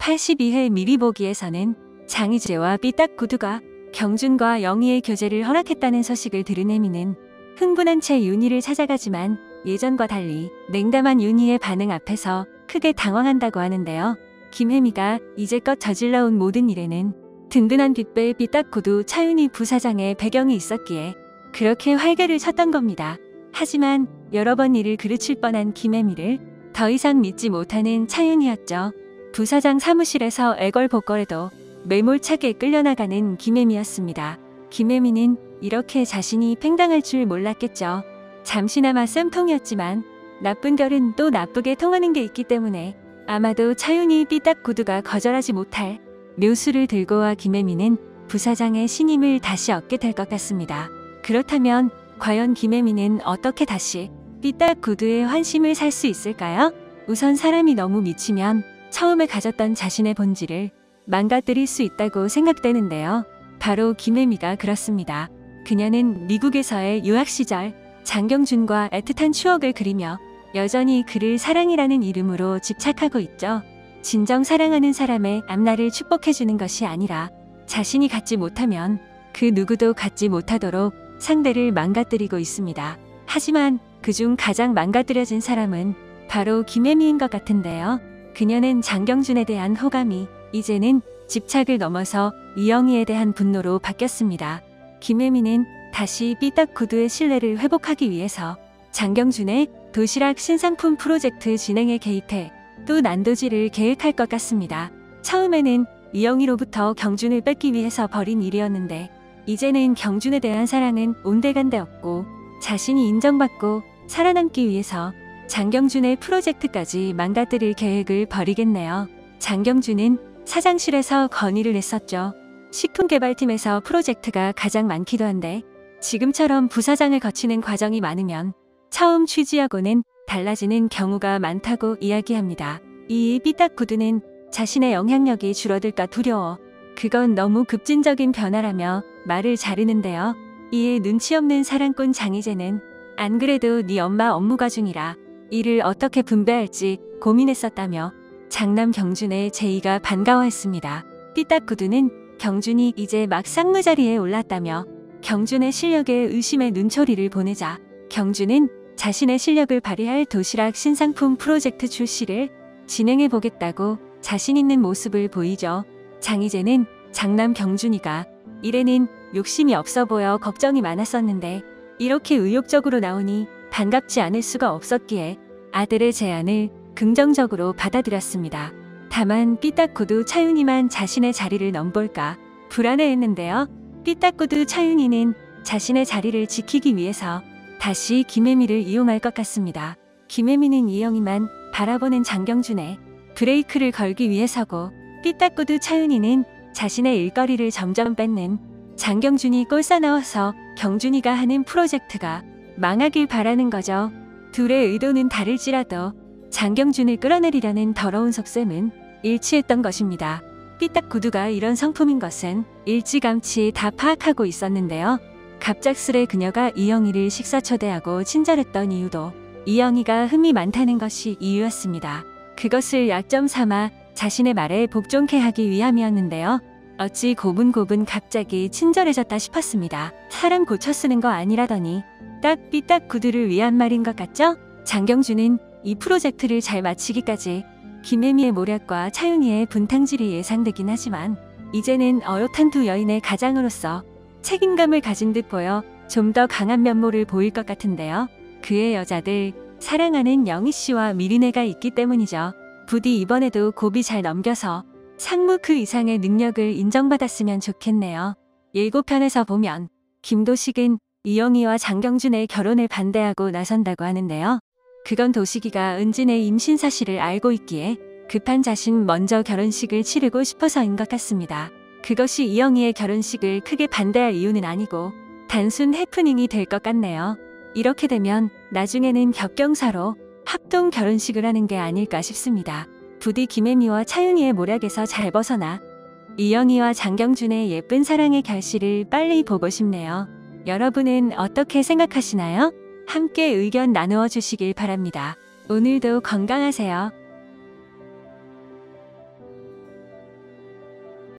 82회 미리 보기에서는 장희재와 삐딱구두가 경준과 영희의 교제를 허락했다는 소식을 들은 혜미는 흥분한 채 윤희를 찾아가지만 예전과 달리 냉담한 윤희의 반응 앞에서 크게 당황한다고 하는데요. 김혜미가 이제껏 저질러온 모든 일에는 든든한 뒷배의 삐딱구두 차윤희 부사장의 배경이 있었기에 그렇게 활개를 쳤던 겁니다. 하지만 여러 번 이를 그르칠 뻔한 김혜미를 더 이상 믿지 못하는 차윤희였죠. 부사장 사무실에서 애걸복걸해도 매몰차게 끌려나가는 김혜미였습니다. 김혜미는 이렇게 자신이 팽당할 줄 몰랐겠죠. 잠시나마 쌤통이었지만 나쁜 결은 또 나쁘게 통하는 게 있기 때문에 아마도 차윤희 삐딱구두가 거절하지 못할 묘수를 들고 와 김혜미는 부사장의 신임을 다시 얻게 될 것 같습니다. 그렇다면 과연 김혜미는 어떻게 다시 삐딱구두의 환심을 살 수 있을까요? 우선 사람이 너무 미치면 처음에 가졌던 자신의 본질을 망가뜨릴 수 있다고 생각되는데요. 바로 김혜미가 그렇습니다. 그녀는 미국에서의 유학 시절 장경준과 애틋한 추억을 그리며 여전히 그를 사랑이라는 이름으로 집착하고 있죠. 진정 사랑하는 사람의 앞날을 축복해주는 것이 아니라 자신이 갖지 못하면 그 누구도 갖지 못하도록 상대를 망가뜨리고 있습니다. 하지만 그중 가장 망가뜨려진 사람은 바로 김혜미인 것 같은데요. 그녀는 장경준에 대한 호감이 이제는 집착을 넘어서 이영희에 대한 분노로 바뀌었습니다. 김혜미는 다시 삐딱구두의 신뢰를 회복하기 위해서 장경준의 도시락 신상품 프로젝트 진행에 개입해 또 난도질을 계획할 것 같습니다. 처음에는 이영희로부터 경준을 뺏기 위해서 벌인 일이었는데 이제는 경준에 대한 사랑은 온데간데 없고 자신이 인정받고 살아남기 위해서 장경준의 프로젝트까지 망가뜨릴 계획을 벌이겠네요. 장경준은 사장실에서 건의를 했었죠. 식품개발팀에서 프로젝트가 가장 많기도 한데 지금처럼 부사장을 거치는 과정이 많으면 처음 취지하고는 달라지는 경우가 많다고 이야기합니다. 이에 삐딱구두는 자신의 영향력이 줄어들까 두려워 그건 너무 급진적인 변화라며 말을 자르는데요. 이에 눈치 없는 사랑꾼 장희재는 안 그래도 네 엄마 업무가 중이라 일을 어떻게 분배할지 고민했었다며 장남 경준의 제의가 반가워했습니다. 삐딱구두는 경준이 이제 막 상무자리에 올랐다며 경준의 실력에 의심의 눈초리를 보내자 경준은 자신의 실력을 발휘할 도시락 신상품 프로젝트 출시를 진행해보겠다고 자신 있는 모습을 보이죠. 장희재는 장남 경준이가 일에는 욕심이 없어 보여 걱정이 많았었는데 이렇게 의욕적으로 나오니 반갑지 않을 수가 없었기에 아들의 제안을 긍정적으로 받아들였습니다. 다만 삐딱구두 차윤희만 자신의 자리를 넘볼까 불안해했는데요. 삐딱구두 차윤희는 자신의 자리를 지키기 위해서 다시 김혜미를 이용할 것 같습니다. 김혜미는 이영희만 바라보는 장경준에 브레이크를 걸기 위해서고 삐딱구두 차윤희는 자신의 일거리를 점점 뺏는 장경준이 꼴사나워서 경준이가 하는 프로젝트가 망하길 바라는 거죠. 둘의 의도는 다를지라도 장경준을 끌어내리려는 더러운 속셈은 일치했던 것입니다. 삐딱구두가 이런 성품인 것은 일찌감치 다 파악하고 있었는데요. 갑작스레 그녀가 이영희를 식사 초대하고 친절했던 이유도 이영희가 흠이 많다는 것이 이유였습니다. 그것을 약점 삼아 자신의 말에 복종케 하기 위함이었는데요. 어찌 고분고분 갑자기 친절해졌다 싶었습니다. 사람 고쳐 쓰는 거 아니라더니 딱 삐딱구두를 위한 말인 것 같죠? 장경준은 이 프로젝트를 잘 마치기까지 김혜미의 모략과 차윤희의 분탕질이 예상되긴 하지만 이제는 어엿한 두 여인의 가장으로서 책임감을 가진 듯 보여 좀 더 강한 면모를 보일 것 같은데요. 그의 여자들 사랑하는 영희씨와 미리네가 있기 때문이죠. 부디 이번에도 고비 잘 넘겨서 상무 그 이상의 능력을 인정받았으면 좋겠네요. 예고편에서 보면 김도식은 이영희와 장경준의 결혼을 반대하고 나선다고 하는데요. 그건 도식이가 은진의 임신 사실을 알고 있기에 급한 자신 먼저 결혼식을 치르고 싶어서인 것 같습니다. 그것이 이영희의 결혼식을 크게 반대할 이유는 아니고 단순 해프닝이 될 것 같네요. 이렇게 되면 나중에는 격경사로 합동 결혼식을 하는 게 아닐까 싶습니다. 부디 김혜미와 차윤희의 모략에서 잘 벗어나 이영희와 장경준의 예쁜 사랑의 결실을 빨리 보고 싶네요. 여러분은 어떻게 생각하시나요? 함께 의견 나누어 주시길 바랍니다. 오늘도 건강하세요.